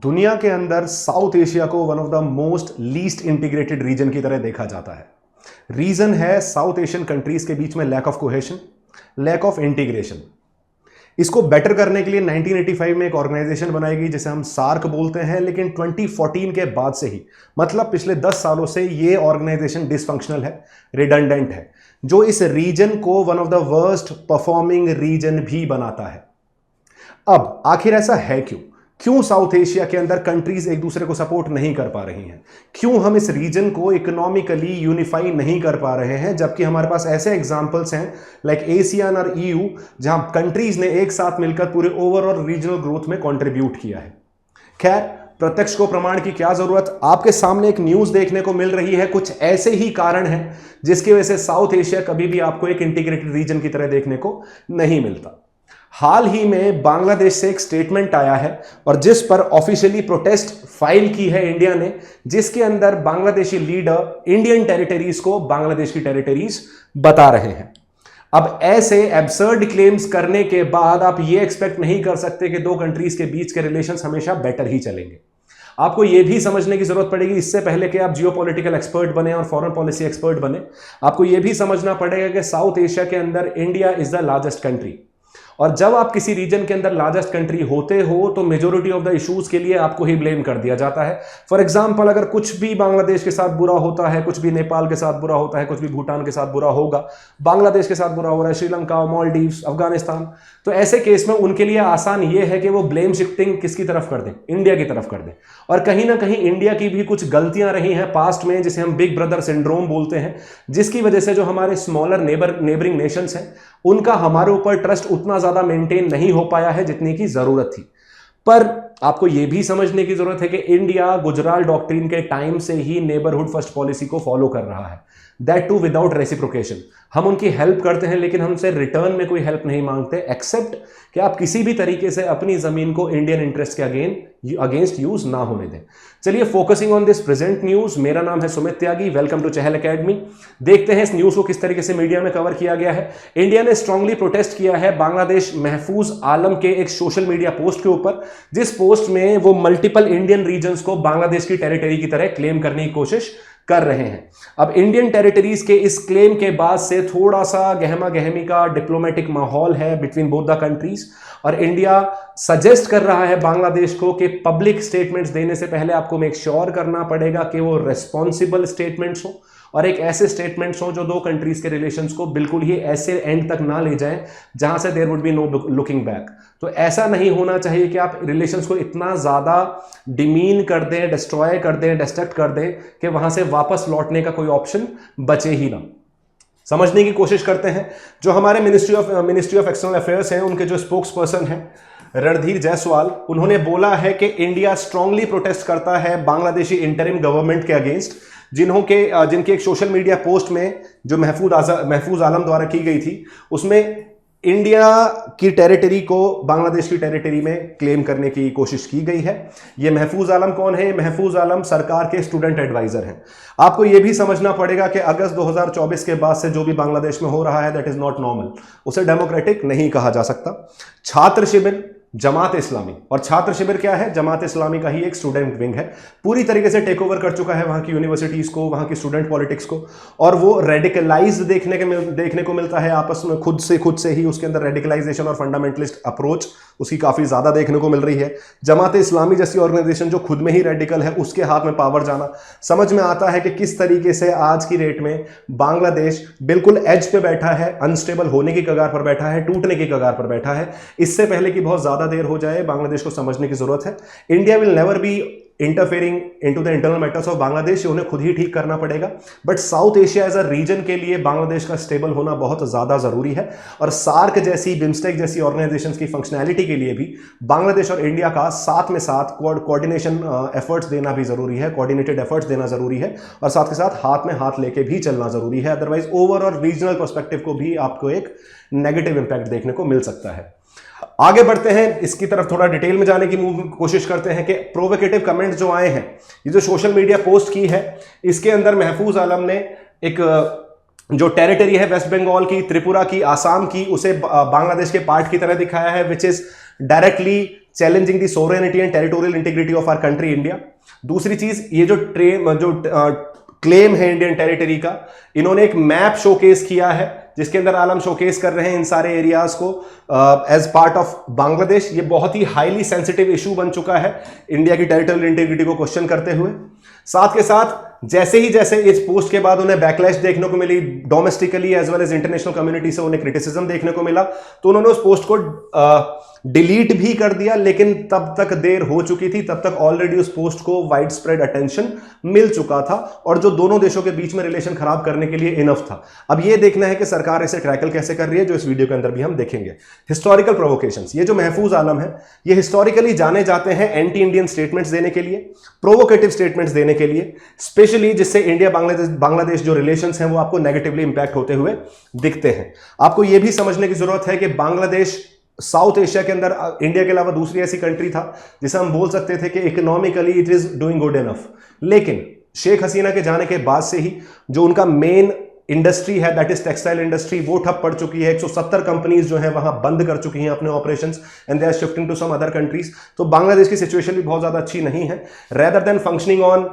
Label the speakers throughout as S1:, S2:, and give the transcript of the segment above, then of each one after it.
S1: दुनिया के अंदर साउथ एशिया को one of the most least integrated region की तरह देखा जाता है। रीजन है साउथ एशियन कंट्रीज के बीच में lack of cohesion, lack of integration. इसको बेटर करने के लिए 1985 में एक ऑर्गेनाइजेशन बनाई गई जिसे हम सार्क बोलते हैं, लेकिन 2014 के बाद से ही, मतलब पिछले 10 सालों से ये ऑर्गेनाइजेशन डिसफंक्शनल है, रिडंडेंट है, जो इस रीजन को one of the worst performing region भी बनाता है। अब आखिर ऐसा है क्यों? क्यों साउथ एशिया के अंदर कंट्रीज एक दूसरे को सपोर्ट नहीं कर पा रही हैं? क्यों हम इस रीजन को इकोनॉमिकली यूनिफाई नहीं कर पा रहे हैं, जबकि हमारे पास ऐसे एग्जांपल्स हैं लाइक एशियन और ईयू, जहां कंट्रीज ने एक साथ मिलकर पूरे ओवरऑल रीजनल ग्रोथ में कंट्रीब्यूट किया है। खैर, प्रत्यक्ष को प्रमाण की क्या जरूरत, आपके सामने एक न्यूज देखने को मिल रही है। कुछ ऐसे ही कारण हैं जिसकी वजह से साउथ एशिया कभी भी आपको एक इंटीग्रेटेड रीजन की तरह देखने को नहीं मिलता। हाल ही में बांग्लादेश से एक स्टेटमेंट आया है और जिस पर ऑफिशियली प्रोटेस्ट फाइल की है इंडिया ने, जिसके अंदर बांग्लादेशी लीडर इंडियन टेरिटरीज को बांग्लादेश की टेरिटरीज बता रहे हैं। अब ऐसे एब्सर्ड क्लेम्स करने के बाद आप ये एक्सपेक्ट नहीं कर सकते कि दो कंट्रीज के बीच के रिलेशंस हमेशा बेटर ही चलेंगे। आपको यह भी समझने की जरूरत पड़ेगी, इससे पहले कि आप जियोपॉलिटिकल एक्सपर्ट बने और फॉरेन पॉलिसी एक्सपर्ट बने, आपको यह भी समझना पड़ेगा कि साउथ एशिया के अंदर India is the largest country, और जब आप किसी रीजन के अंदर लार्जेस्ट कंट्री होते हो तो मेजोरिटी ऑफ द इश्यूज के लिए आपको ही ब्लेम कर दिया जाता है। फॉर एग्जांपल, अगर कुछ भी बांग्लादेश के साथ बुरा होता है, कुछ भी नेपाल के साथ बुरा होता है, कुछ भी भूटान के साथ बुरा होगा, बांग्लादेश के साथ बुरा हो रहा है, श्रीलंका, मालदीव्स, अफगानिस्तान, तो ऐसे केस में उनके लिए आसान ये है कि वो ब्लेम शिफ्टिंग किसकी तरफ कर दें? इंडिया की तरफ कर दें। और कहीं ना कहीं इंडिया की भी कुछ गलतियां रही हैं पास्ट में, जिसे हम बिग ब्रदर सिंड्रोम बोलते हैं, जिसकी वजह से जो हमारे स्मॉलर नेबरिंग नेशंस हैं उनका हमारे ऊपर ट्रस्ट उतना ज्यादा मेंटेन नहीं हो पाया है जितनी की जरूरत थी। पर आपको यह भी समझने की जरूरत है कि इंडिया गुजराल डॉक्ट्रिन के टाइम से ही नेबरहुड फर्स्ट पॉलिसी को फॉलो कर रहा है, दैट टू विदाउट रेसिप्रोकेशन। हम उनकी हेल्प करते हैं लेकिन हमसे रिटर्न में कोई हेल्प नहीं मांगते, एक्सेप्ट कि आप किसी भी तरीके से अपनी जमीन को इंडियन इंटरेस्ट के अगेंस्ट यूज ना होने दें। चलिए, focusing on this present news, मेरा नाम है सुमित त्यागी, वेलकम टू चहल एकेडमी। देखते हैं इस न्यूज को किस तरीके से मीडिया में कवर किया गया है। इंडिया ने स्ट्रांगली प्रोटेस्ट किया है बांग्लादेश महफूज आलम के एक सोशल मीडिया पोस्ट के ऊपर, जिस पोस्ट में वो मल्टीपल इंडियन रीजन्स को बांग्लादेश की टेरिटरी की तरह क्लेम करने की कोशिश कर रहे हैं। अब इंडियन टेरिटरीज के इस क्लेम के बाद से थोड़ा सा गहमा गहमी का डिप्लोमेटिक माहौल है बिटवीन बोथ द कंट्रीज, और इंडिया सजेस्ट कर रहा है बांग्लादेश को कि पब्लिक स्टेटमेंट्स देने से पहले आपको मेक श्योर करना पड़ेगा कि वो रेस्पॉन्सिबल स्टेटमेंट्स हो और एक ऐसे स्टेटमेंट्स हो जो दो कंट्रीज के रिलेशंस को बिल्कुल ही ऐसे एंड तक ना ले जाएं जहां से there would be no looking back. तो ऐसा नहीं होना चाहिए कि आप रिलेशंस को इतना ज्यादा डिमीन कर दें, डिस्ट्रॉय कर दें, डिस्ट्रक्ट कर दें कि वहां से वापस लौटने का कोई ऑप्शन बचे ही ना। समझने की कोशिश करते हैं। जो हमारे मिनिस्ट्री ऑफ एक्सटर्नल अफेयर्स हैं, उनके जो स्पोक्स पर्सन हैं रणधीर जायसवाल, उन्होंने बोला है कि इंडिया स्ट्रांगली प्रोटेस्ट करता है बांग्लादेशी इंटरिम गवर्नमेंट के अगेंस्ट, जिनके एक सोशल मीडिया पोस्ट में जो महफूज आलम द्वारा की गई थी, उसमें इंडिया की टेरिटरी को बांग्लादेश की टेरिटरी में क्लेम करने की कोशिश की गई है। ये महफूज आलम कौन है? महफूज आलम सरकार के स्टूडेंट एडवाइजर हैं। आपको यह भी समझना पड़ेगा कि अगस्त 2024 के बाद से जो भी बांग्लादेश में हो रहा है दैट इज नॉट नॉर्मल, उसे डेमोक्रेटिक नहीं कहा जा सकता। छात्र शिविर जमात इस्लामी, और छात्र शिविर क्या है? जमात इस्लामी का ही एक स्टूडेंट विंग है, पूरी तरीके से टेक ओवर कर चुका है वहां की यूनिवर्सिटीज को, वहां की स्टूडेंट पॉलिटिक्स को, और वो रेडिकलाइज देखने को मिलता है आपस में, खुद से ही उसके अंदर रेडिकलाइजेशन और फंडामेंटलिस्ट अप्रोच उसकी काफी ज्यादा देखने को मिल रही है। जमात इस्लामी जैसी ऑर्गेनाइजेशन जो खुद में ही रेडिकल है, उसके हाथ में पावर जाना, समझ में आता है कि किस तरीके से आज की डेट में बांग्लादेश बिल्कुल एज पे बैठा है, अनस्टेबल होने की कगार पर बैठा है, टूटने की कगार पर बैठा है। इससे पहले कि बहुत ज्यादा देर हो जाए, बांग्लादेश को समझने की जरूरत है। India will never be interfering into the internal matters of Bangladesh, उन्हें खुद ही ठीक करना पड़ेगा। But South Asia as a region के लिए बांग्लादेश का स्टेबल होना बहुत ज्यादा जरूरी है, और सार्क जैसी, बिम्स्टेक जैसी ऑर्गेनाइजेशंस की फंक्शनैलिटी के लिए भी बांग्लादेश और इंडिया का साथ में साथ कोऑर्डिनेशन एफर्ट्स देना भी जरूरी है, कोऑर्डिनेटेड एफर्ट्स देना जरूरी है, और साथ के साथ हाथ में हाथ लेके भी चलना जरूरी है। अदरवाइज ओवरऑल रीजनल पर्सपेक्टिव को भी आपको एक नेगेटिव इंपैक्ट देखने को मिल सकता है। आगे बढ़ते हैं, इसकी तरफ थोड़ा डिटेल में जाने की कोशिश करते हैं कि प्रोवोकेटिव कमेंट्स जो आए हैं, ये जो सोशल मीडिया पोस्ट की है, इसके अंदर महफूज आलम ने एक जो टेरिटरी है वेस्ट बंगाल की, त्रिपुरा की, आसाम की, उसे बांग्लादेश के पार्ट की तरह दिखाया है, which is directly challenging the sovereignty and territorial integrity of our country India. दूसरी चीज, ये जो क्लेम है इंडियन टेरिटरी का, इन्होंने एक मैप शोकेस किया है जिसके अंदर आलम शोकेस कर रहे हैं इन सारे एरियाज को एज पार्ट ऑफ बांग्लादेश। ये बहुत ही हाईली सेंसिटिव इशू बन चुका है इंडिया की टेरिटोरियल इंटीग्रिटी को क्वेश्चन करते हुए। साथ के साथ जैसे इस पोस्ट के बाद उन्हें बैकलैश देखने को मिली domestically as well as international community से, उन्हें क्रिटिसिज्म देखने को मिला, तो उन्होंने उस पोस्ट को डिलीट भी कर दिया, लेकिन तब तक देर हो चुकी थी, तब तक ऑलरेडी उस पोस्ट को वाइड स्प्रेड अटेंशन मिल चुका था और जो दोनों देशों के बीच में रिलेशन खराब करने के लिए इनफ था। अब यह देखना है कि सरकार इसे टैकल कैसे कर रही है, जो इस वीडियो के अंदर भी हम देखेंगे। हिस्टोरिकल प्रोवोकेशंस, ये जो महफूज आलम है ये हिस्टोरिकली जाने जाते हैं एंटी इंडियन स्टेटमेंट्स देने के लिए, प्रोवोकेटिव स्टेटमेंट्स देने के लिए, स्पेशली जिससे इंडिया बांग्लादेश जो रिलेशंस हैं वो आपको नेगेटिवली इंपैक्ट होते हुए दिखते हैं। आपको यह भी समझने की जरूरत है कि बांग्लादेश साउथ एशिया के अंदर इंडिया के अलावा दूसरी ऐसी कंट्री था जिसे हम बोल सकते थे कि economically it is doing good enough, लेकिन शेख हसीना के जाने के बाद से ही जो उनका मेन इंडस्ट्री है दैट इज टेक्सटाइल इंडस्ट्री, वो ठप पड़ चुकी है। 170 कंपनीज जो है वहां बंद कर चुकी हैं अपने operations and they are shifting to some other countries. तो बांग्लादेश की सिचुएशन भी बहुत ज्यादा अच्छी नहीं है। Rather than functioning on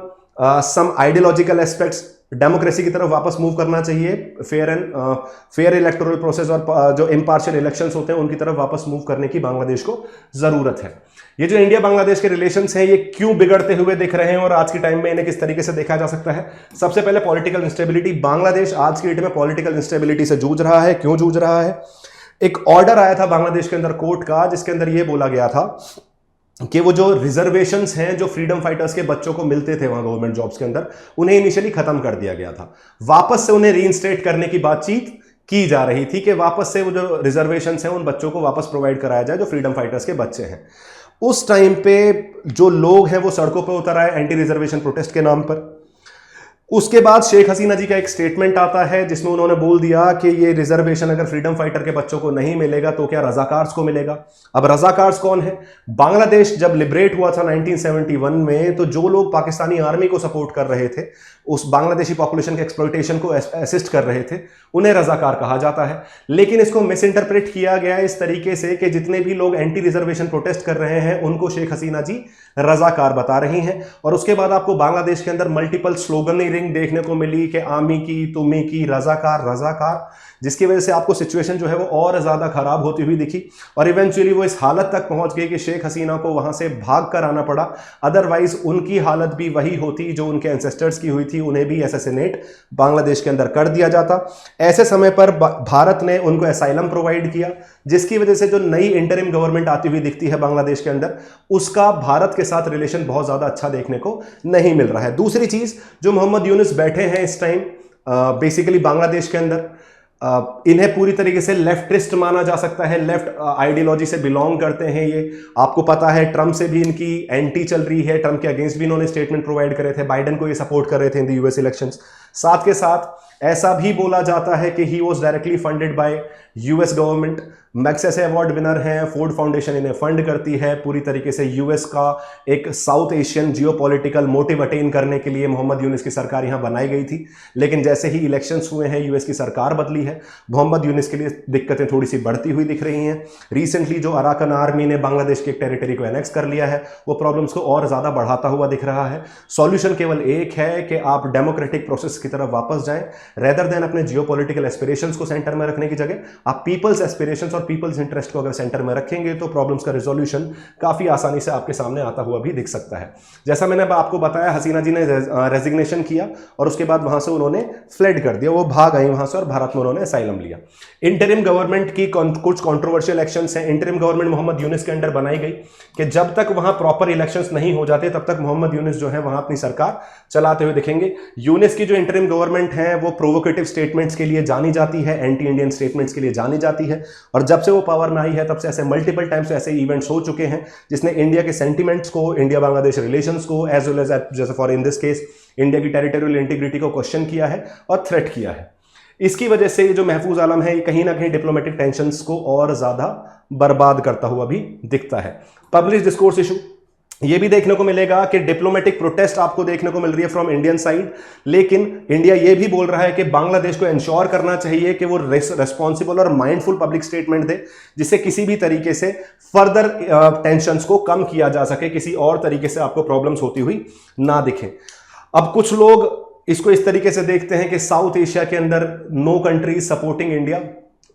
S1: some ideological aspects, democracy की तरफ वापस मूव करना चाहिए, फेयर इलेक्टोरल प्रोसेस और जो इम्पार्शियल इलेक्शंस होते हैं उनकी तरफ वापस मूव करने की बांग्लादेश को जरूरत है। ये जो इंडिया बांग्लादेश के रिलेशंस हैं ये क्यों बिगड़ते हुए दिख रहे हैं और आज के टाइम में इन्हें किस तरीके से देखा जा सकता है? सबसे पहले पॉलिटिकल इंस्टेबिलिटी। बांग्लादेश आज की डेट में पॉलिटिकल इंस्टेबिलिटी से जूझ रहा है। क्यों जूझ रहा है? एक ऑर्डर आया था बांग्लादेश के अंदर कोर्ट का जिसके अंदर यह बोला गया था कि वो जो रिजर्वेशंस हैं जो फ्रीडम फाइटर्स के बच्चों को मिलते थे वहां गवर्नमेंट जॉब्स के अंदर, उन्हें इनिशियली खत्म कर दिया गया था। वापस से उन्हें रीइंस्टेट करने की बातचीत की जा रही थी कि वापस से वो जो रिजर्वेशंस हैं उन बच्चों को वापस प्रोवाइड कराया जाए जो फ्रीडम फाइटर्स के बच्चे हैं। उस टाइम पे जो लोग हैं वो सड़कों पर उतर आए एंटी रिजर्वेशन प्रोटेस्ट के नाम पर। उसके बाद शेख हसीना जी का एक स्टेटमेंट आता है जिसमें उन्होंने बोल दिया कि ये रिजर्वेशन अगर फ्रीडम फाइटर के बच्चों को नहीं मिलेगा तो क्या रजाकार्स को मिलेगा? अब रजाकार्स कौन है? बांग्लादेश जब लिबरेट हुआ था 1971 में, तो जो लोग पाकिस्तानी आर्मी को सपोर्ट कर रहे थे, उस बांग्लादेशी पॉपुलेशन के एक्सप्लॉयटेशन को असिस्ट कर रहे थे, उन्हें रजाकार कहा जाता है। लेकिन इसको मिस इंटरप्रेट किया गया इस तरीके से कि जितने भी लोग एंटी रिजर्वेशन प्रोटेस्ट कर रहे हैं उनको शेख हसीना जी रजाकार बता रही हैं। और उसके बाद आपको बांग्लादेश के अंदर मल्टीपल स्लोगनिंग देखने को मिली कि आमी की, तुम्ही की, रजाकार रजाकार, जिसकी वजह से आपको सिचुएशन जो है वो और ज्यादा खराब होती हुई दिखी और इवेंचुअली वो इस हालत तक पहुंच गई कि शेख हसीना को वहां से भाग कर आना पड़ा। अदरवाइज उनकी हालत भी वही होती जो उनके एंसेस्टर्स की हुई थी, उन्हें भी असैसिनेट बांग्लादेश के अंदर कर दिया जाता। ऐसे समय पर भारत ने उनको असाइलम प्रोवाइड किया, जिसकी वजह से जो नई इंटरिम गवर्नमेंट आती हुई दिखती है बांग्लादेश के अंदर, उसका भारत के साथ रिलेशन बहुत ज्यादा अच्छा देखने को नहीं मिल रहा है। दूसरी चीज, जो मोहम्मद यूनुस बैठे हैं इस टाइम बेसिकली बांग्लादेश के अंदर, इन्हें पूरी तरीके से लेफ्टिस्ट माना जा सकता है, लेफ्ट आइडियोलॉजी से बिलोंग करते हैं ये। आपको पता है ट्रम्प से भी इनकी एंटी चल रही है, ट्रम्प के अगेंस्ट भी इन्होंने स्टेटमेंट प्रोवाइड करे थे, बाइडेन को ये सपोर्ट कर रहे थे इन द यूएस इलेक्शंस। साथ के साथ ऐसा भी बोला जाता है कि he was directly funded by US government. Magsaysay award winner हैं, फोर्ड फाउंडेशन इन्हें फंड करती है। पूरी तरीके से यूएस का एक south Asian geopolitical motive attain करने के लिए मोहम्मद यूनुस की सरकार यहां बनाई गई थी। लेकिन जैसे ही इलेक्शंस हुए हैं, यूएस की सरकार बदली है, मोहम्मद यूनुस के लिए दिक्कतें थोड़ी सी बढ़ती हुई दिख रही हैं। रिसेंटली जो अराकन आर्मी ने बांग्लादेश की एक टेरिटरी को एनेक्स कर लिया है, वो प्रॉब्लम्स को और ज्यादा बढ़ाता हुआ दिख रहा है। सॉल्यूशन केवल एक है कि आप डेमोक्रेटिक प्रोसेस की तरफ वापस जाएं, रेदर देन अपने जियोपॉलिटिकल एस्पिरेशंस को सेंटर में रखने की जगह आप पीपल्स एस्पिरेशंस और पीपल्स इंटरेस्ट को अगर सेंटर में रखेंगे तो प्रॉब्लम्स का रिजोल्यूशन काफी आसानी से आपके सामने आता हुआ भी दिख सकता है। जैसा मैंने आपको बताया, हसीना जी ने रेजिग्नेशन किया और उसके बाद वहां से उन्होंने फ्लेड कर दिया, वो भाग आई वहां से और भारत में उन्होंने असाइलम लिया। इंटरिम गवर्नमेंट की कुछ कंट्रोवर्शियल इलेक्शंस हैं। इंटरिम गवर्नमेंट मोहम्मद यूनुस के अंडर बनाई गई कि जब तक वहां प्रॉपर इलेक्शंस नहीं हो जाते तब तक मोहम्मद यूनुस जो है वहां अपनी सरकार चलाते हुए दिखेंगे। यूनुस की जो इंटरिम गवर्नमेंट है वो प्रोवोकेटिव स्टेटमेंट्स के लिए जानी जाती है, एंटी इंडियन स्टेटमेंट्स के लिए जानी जाती है, और जब से वो पावर में आई है तब से ऐसे मल्टीपल टाइम्स ऐसे इवेंट्स हो चुके हैं जिसने इंडिया के सेंटिमेंट्स को, इंडिया बांग्लादेश रिलेशंस को, एज वेल एज जैसे for in this case India की टेरिटोरियल इंटीग्रिटी को क्वेश्चन किया है और थ्रेट किया है। इसकी वजह से ये जो महफूज आलम है ये कहीं ना कहीं डिप्लोमेटिक टेंशंस को और ज्यादा बर्बाद करता हुआ भी दिखता है। पब्लिक डिस्कोर्स इशू, ये भी देखने को मिलेगा कि डिप्लोमेटिक प्रोटेस्ट आपको देखने को मिल रही है फ्रॉम इंडियन साइड, लेकिन इंडिया ये भी बोल रहा है कि बांग्लादेश को इंश्योर करना चाहिए कि वो रिस्पॉन्सिबल और माइंडफुल पब्लिक स्टेटमेंट दे, जिससे किसी भी तरीके से फर्दर टेंशंस को कम किया जा सके, किसी और तरीके से आपको प्रॉब्लम्स होती हुई ना दिखे। अब कुछ लोग इसको इस तरीके से देखते हैं कि साउथ एशिया के अंदर no country supporting India,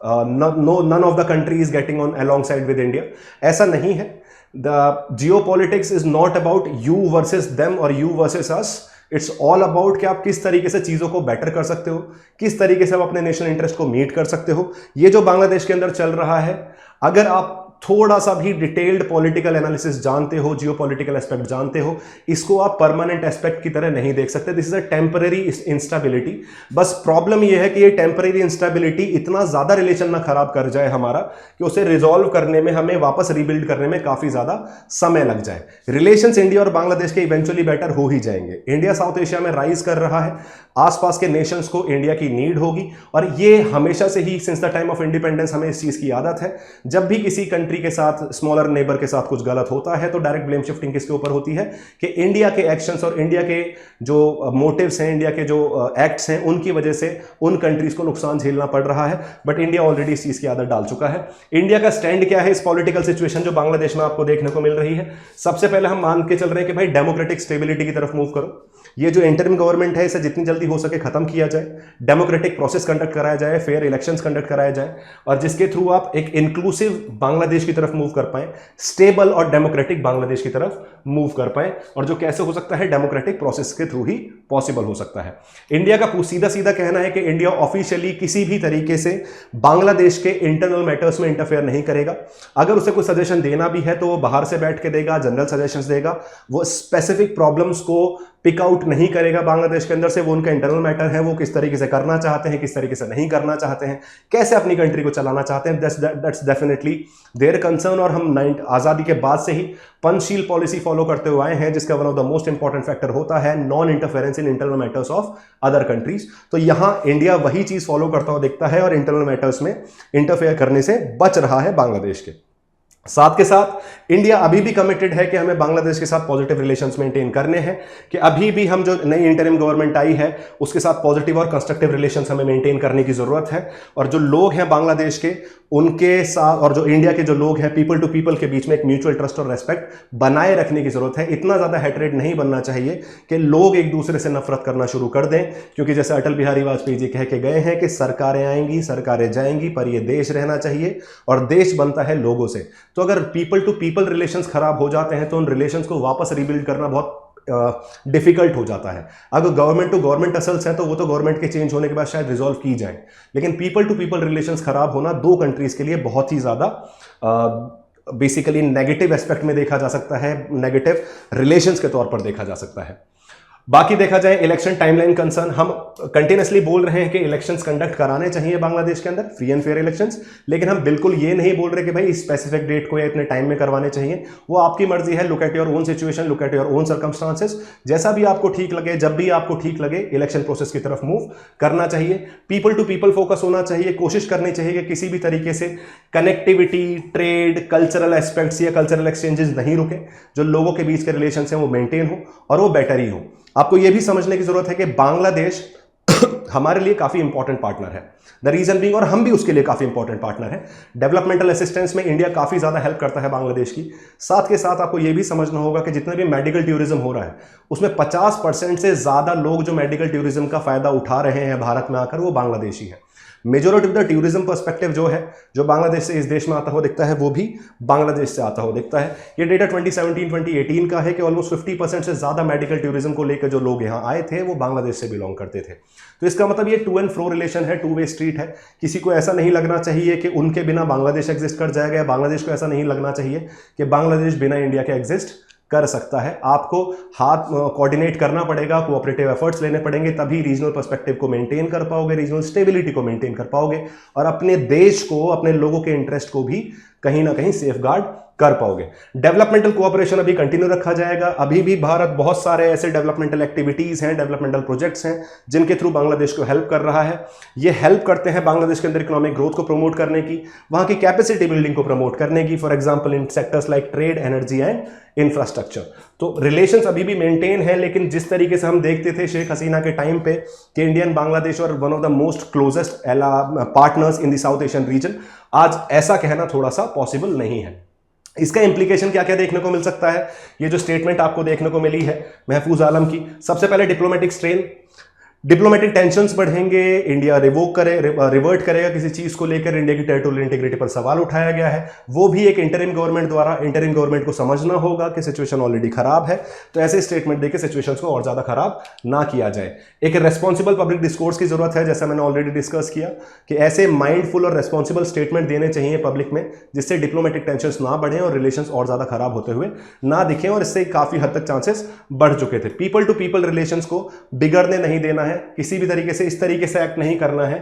S1: none of the country is getting on alongside with India. ऐसा नहीं है। The geopolitics is not about you versus them or you versus us. It's all about कि आप किस तरीके से चीज़ों को बेटर कर सकते हो, किस तरीके से आप अपने नेशनल इंटरेस्ट को मीट कर सकते हो। ये जो बांग्लादेश के अंदर चल रहा है, अगर आप थोड़ा सा भी डिटेल्ड पॉलिटिकल एनालिसिस जानते हो, जियोपॉलिटिकल एस्पेक्ट जानते हो, इसको आप परमानेंट एस्पेक्ट की तरह नहीं देख सकते। This is a temporary instability. बस प्रॉब्लम यह है कि ये टेम्पररी इंस्टेबिलिटी इतना ज्यादा रिलेशन ना खराब कर जाए हमारा कि उसे रिजॉल्व करने में, हमें वापस रिबिल्ड करने में काफी ज्यादा समय लग जाए। रिलेशंस इंडिया और बांग्लादेश के इवेंचुअली बेटर हो ही जाएंगे। इंडिया साउथ एशिया में राइज कर रहा है, आसपास के नेशंस को इंडिया की नीड होगी, और ये हमेशा से ही since the time of independence हमें इस चीज की आदत है। जब भी किसी कंट्री के साथ, स्मॉलर नेबर के साथ कुछ गलत होता है तो डायरेक्ट ब्लेम शिफ्टिंग किसके ऊपर होती है कि इंडिया के एक्शंस और इंडिया के जो मोटिव्स हैं, इंडिया के जो एक्ट्स हैं, उनकी वजह से उन कंट्रीज को नुकसान झेलना पड़ रहा है। बट इंडिया ऑलरेडी इस चीज की आदत डाल चुका है। इंडिया का स्टैंड क्या है इस पॉलिटिकल सिचुएशन जो बांग्लादेश में आपको देखने को मिल रही है? सबसे पहले हम मान के चल रहे हैं कि भाई डेमोक्रेटिक स्टेबिलिटी की तरफ मूव करो। ये जो इंटरिम गवर्नमेंट है इसे जितनी जल्दी हो सके खत्म किया जाए, डेमोक्रेटिक प्रोसेस कंडक्ट कराया जाए, फेयर इलेक्शंस कंडक्ट कराया जाए, और जिसके थ्रू आप एक इंक्लूसिव बांग्लादेश की तरफ मूव कर पाए, स्टेबल और डेमोक्रेटिक बांग्लादेश की तरफ मूव कर पाए। और जो कैसे हो सकता है? डेमोक्रेटिक प्रोसेस के थ्रू ही पॉसिबल हो सकता है। इंडिया का सीधा सीधा कहना है कि इंडिया ऑफिशियली किसी भी तरीके से बांग्लादेश के इंटरनल मैटर्स में इंटरफेयर नहीं करेगा। अगर उसे कोई सजेशन देना भी है तो वो बाहर से बैठ के देगा, जनरल सजेशंस देगा। वो स्पेसिफिक प्रॉब्लम्स को पिक आउट नहीं करेगा बांग्लादेश के अंदर से। वो उनका इंटरनल मैटर है, वो किस तरीके से करना चाहते हैं, किस तरीके से नहीं करना चाहते हैं, कैसे अपनी कंट्री को चलाना चाहते हैं, दैट्स डेफिनेटली देयर कंसर्न। और हम आज़ादी के बाद से ही पंचशील पॉलिसी फॉलो करते हुए आए हैं, जिसका one of the most important factor होता है non interference in internal matters of other countries. तो यहां इंडिया वही चीज फॉलो करता हुआ दिखता है और इंटरनल मैटर्स में इंटरफेयर करने से बच रहा है बांग्लादेश के। साथ के साथ इंडिया अभी भी कमिटेड है कि हमें बांग्लादेश के साथ पॉजिटिव रिलेशंस मेंटेन करने हैं, कि अभी भी हम जो नई इंटरिम गवर्नमेंट आई है उसके साथ पॉजिटिव और कंस्ट्रक्टिव रिलेशंस हमें मेंटेन करने की जरूरत है। और जो लोग हैं बांग्लादेश के, उनके साथ और जो इंडिया के जो लोग हैं, पीपल टू पीपल के बीच में एक म्यूचुअल ट्रस्ट और रेस्पेक्ट बनाए रखने की जरूरत है। इतना ज्यादा हेट्रेड नहीं बनना चाहिए कि लोग एक दूसरे से नफरत करना शुरू कर दें, क्योंकि जैसे अटल बिहारी वाजपेयी जी कह के गए हैं कि सरकारें आएंगी, सरकारें जाएंगी, पर यह देश रहना चाहिए और देश बनता है लोगों से। तो अगर पीपल टू पीपल रिलेशंस खराब हो जाते हैं तो उन रिलेशंस को वापस रिबिल्ड करना बहुत डिफिकल्ट हो जाता है। अगर गवर्नमेंट टू गवर्नमेंट असल्स है तो वो तो गवर्नमेंट के चेंज होने के बाद शायद रिजॉल्व की जाए, लेकिन पीपल टू पीपल रिलेशंस खराब होना दो कंट्रीज के लिए बहुत ही ज्यादा बेसिकली नेगेटिव एस्पेक्ट में देखा जा सकता है, नेगेटिव रिलेशंस के तौर पर देखा जा सकता है। बाकी देखा जाए इलेक्शन टाइमलाइन कंसर्न, हम कंटिन्यूसली बोल रहे हैं कि इलेक्शंस कंडक्ट कराने चाहिए बांग्लादेश के अंदर, फ्री एंड फेयर इलेक्शंस, लेकिन हम बिल्कुल ये नहीं बोल रहे कि भाई स्पेसिफिक डेट को या इतने टाइम में करवाने चाहिए। वो आपकी मर्जी है। Look at your own situation, look at your own circumstances, जैसा भी आपको ठीक लगे, जब भी आपको ठीक लगे, इलेक्शन प्रोसेस की तरफ मूव करना चाहिए। पीपल टू पीपल फोकस होना चाहिए। कोशिश करनी चाहिए कि किसी भी तरीके से कनेक्टिविटी, ट्रेड, कल्चरल एस्पेक्ट्स या कल्चरल एक्सचेंजेस नहीं रुके। जो लोगों के बीच के रिलेशन हैं वो मेंटेन हो और वो बेटर ही हो। आपको यह भी समझने की जरूरत है कि बांग्लादेश हमारे लिए काफी इंपॉर्टेंट पार्टनर है। द रीजन बीइंग, और हम भी उसके लिए काफी इंपॉर्टेंट पार्टनर है। डेवलपमेंटल असिस्टेंस में इंडिया काफी ज्यादा हेल्प करता है बांग्लादेश की। साथ के साथ आपको यह भी समझना होगा कि जितने भी मेडिकल टूरिज्म हो रहा है उसमें 50% से ज्यादा लोग जो मेडिकल टूरिज्म का फायदा उठा रहे हैं भारत में आकर, वो बांग्लादेशी है। Majority of the tourism perspective जो है, जो बांग्लादेश से इस देश में आता हुआ दिखता है, वो भी बांग्लादेश से आता हुआ दिखता है। ये डेटा 2017-2018 का है कि ऑलमोस्ट 50% से ज्यादा मेडिकल टूरिज्म को लेकर जो लोग यहाँ आए थे वो बांग्लादेश से बिलोंग करते थे। तो इसका मतलब ये टू एंड फ्रो रिलेशन है, टू वे स्ट्रीट है। किसी को ऐसा नहीं लगना चाहिए कि उनके बिना बांग्लादेश एग्जिस्ट कर जाएगा, या बांग्लादेश को ऐसा नहीं लगना चाहिए कि बांग्लादेश बिना इंडिया के एग्जिस्ट कर सकता है। आपको हाथ कोऑर्डिनेट करना पड़ेगा, कोऑपरेटिव एफर्ट्स लेने पड़ेंगे, तभी रीजनल पर्सपेक्टिव को मेंटेन कर पाओगे, रीजनल स्टेबिलिटी को मेंटेन कर पाओगे, और अपने देश को, अपने लोगों के इंटरेस्ट को भी कहीं ना कहीं सेफगार्ड कर पाओगे। डेवलपमेंटल कोऑपरेशन अभी कंटिन्यू रखा जाएगा। अभी भी भारत बहुत सारे ऐसे डेवलपमेंटल एक्टिविटीज हैं, डेवलपमेंटल प्रोजेक्ट्स हैं जिनके थ्रू बांग्लादेश को हेल्प कर रहा है। ये हेल्प करते हैं बांग्लादेश के अंदर इकोनॉमिक ग्रोथ को प्रमोट करने की, वहां की कैपेसिटी बिल्डिंग को प्रमोट करने की, for example in sectors like trade, energy and infrastructure. तो रिलेशंस अभी भी मेंटेन है, लेकिन जिस तरीके से हम देखते थे शेख हसीना के टाइम पे कि इंडिया एंड बांग्लादेश और one of the most closest partners in the south Asian region, आज ऐसा कहना थोड़ा सा पॉसिबल नहीं है। इसका इंप्लीकेशन क्या क्या देखने को मिल सकता है? ये जो स्टेटमेंट आपको देखने को मिली है महफूज आलम की, सबसे पहले डिप्लोमेटिक स्ट्रेन, डिप्लोमेटिक टेंशन्स बढ़ेंगे, इंडिया रिवर्ट करेगा किसी चीज को लेकर, इंडिया की टेरिटोरियल इंटीग्रिटी पर सवाल उठाया गया है, वो भी एक इंटरिम गवर्नमेंट द्वारा। इंटरिम गवर्नमेंट को समझना होगा कि सिचुएशन ऑलरेडी खराब है, तो ऐसे स्टेटमेंट देकर सिचुएशंस को और ज्यादा खराब ना किया जाए। एक रेस्पॉन्सिबल पब्लिक डिस्कोर्स की जरूरत है, जैसा मैंने ऑलरेडी डिस्कस किया कि ऐसे माइंडफुल और रेस्पॉन्सिबल स्टेटमेंट देने चाहिए पब्लिक में, जिससे डिप्लोमेटिक टेंशन्स ना बढ़े और रिलेशंस और ज्यादा खराब होते हुए ना दिखें, और इससे काफी हद तक चांसेस बढ़ चुके थे। पीपल टू पीपल रिलेशंस को बिगड़ने नहीं देना है, किसी भी तरीके से इस तरीके से एक्ट नहीं करना है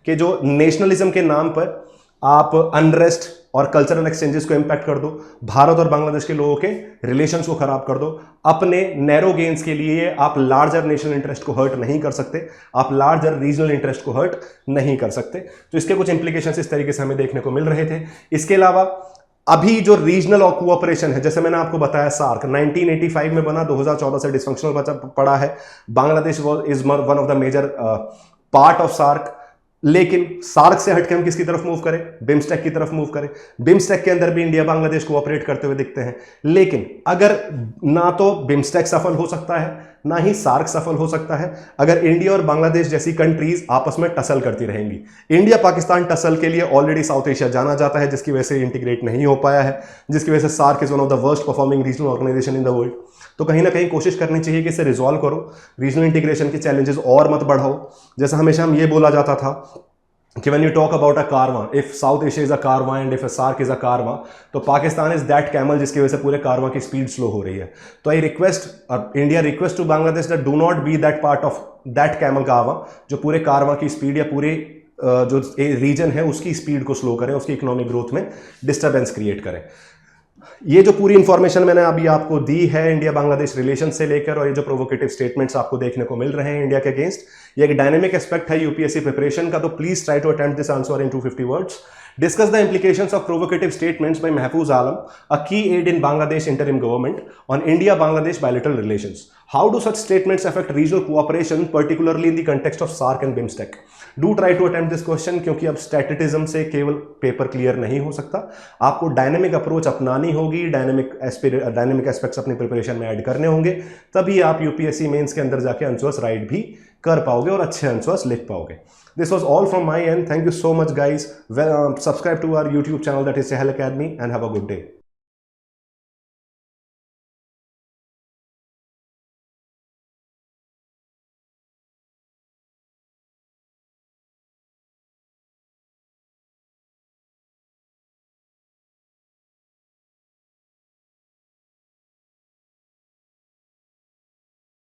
S1: कि जो नेशनलिज्म के नाम पर आप अनरेस्ट और कल्चरल एक्सचेंजेस को इंपैक्ट कर दो, भारत और बांग्लादेश के लोगों के रिलेशंस को खराब कर दो। अपने नैरो गेन्स के लिए आप लार्जर नेशनल इंटरेस्ट को हर्ट नहीं कर सकते, आप लार्जर रीजनल इंटरेस्ट को हर्ट नहीं कर सकते। तो इसके कुछ इंप्लीकेशंस इस तरीके से हमें देखने को मिल रहे थे। इसके अलावा अभी जो रीजनल और कोऑपरेशन है, जैसे मैंने आपको बताया सार्क 1985 में बना, 2014 से डिस्फंक्शनल पड़ा है। Bangladesh is one of the major part of SAARC, लेकिन सार्क से हटके हम किसकी तरफ मूव करें? बिम्स्टेक की तरफ मूव करें। बिम्स्टेक के अंदर भी इंडिया बांग्लादेश कोऑपरेट करते हुए दिखते हैं, लेकिन अगर ना तो बिम्स्टेक सफल हो सकता है ना ही सार्क सफल हो सकता है अगर इंडिया और बांग्लादेश जैसी कंट्रीज आपस में टसल करती रहेंगी। इंडिया पाकिस्तान टसल के लिए ऑलरेडी साउथ एशिया जाना जाता है, जिसकी वजह से इंटीग्रेट नहीं हो पाया है, जिसकी वजह से SAARC is one of the worst performing regional organisation in the world. तो कहीं ना कहीं कोशिश करनी चाहिए कि इसे रिजॉल्व करो, रीजनल इंटीग्रेशन के चैलेंजेस और मत बढ़ाओ। जैसा हमेशा हम ये बोला जाता था कि when you talk about a Karwaan, if South Asia is a Karwaan and if a SAARC is a कारवां, तो पाकिस्तान इज दैट कैमल जिसकी वजह से पूरे कारवां की स्पीड स्लो हो रही है। तो I request, India request to Bangladesh that do not be that part of that camel caravan, जो पूरे कारवां की स्पीड या पूरे जो रीजन है उसकी स्पीड को स्लो करें, उसकी इकोनॉमिक ग्रोथ में डिस्टर्बेंस क्रिएट करें। ये जो पूरी इंफॉर्मेशन मैंने अभी आपको दी है इंडिया बांग्लादेश रिलेशन से लेकर, और ये जो प्रोवोकेटिव स्टेटमेंट्स आपको देखने को मिल रहे हैं इंडिया के अगेंस्ट, ये एक डायनेमिक एस्पेक्ट है यूपीएससी प्रिपरेशन का। तो please try to attempt this answer in 250 words. Discuss the implications of provocative statements by Mahfouz Alam, a key aide in Bangladesh interim government, on India-Bangladesh bilateral relations. How do such statements affect regional cooperation, particularly in the context of SAARC and BIMSTEC? Do try to attempt this question, क्योंकि अब स्टैटिटिज्म से केवल paper clear नहीं हो सकता, आपको dynamic approach अपनानी होगी, डायनेमिक एस्पेक्ट्स अपनी प्रिपरेशन में ऐड करने होंगे, तभी आप यूपीएससी मेंस के अंदर जाके आंसर्स राइट भी कर पाओगे और अच्छे आंसर्स लिख पाओगे। This was all from my end. Thank you so much, guys. Subscribe to our YouTube channel, that is Chahal Academy, and have a good day.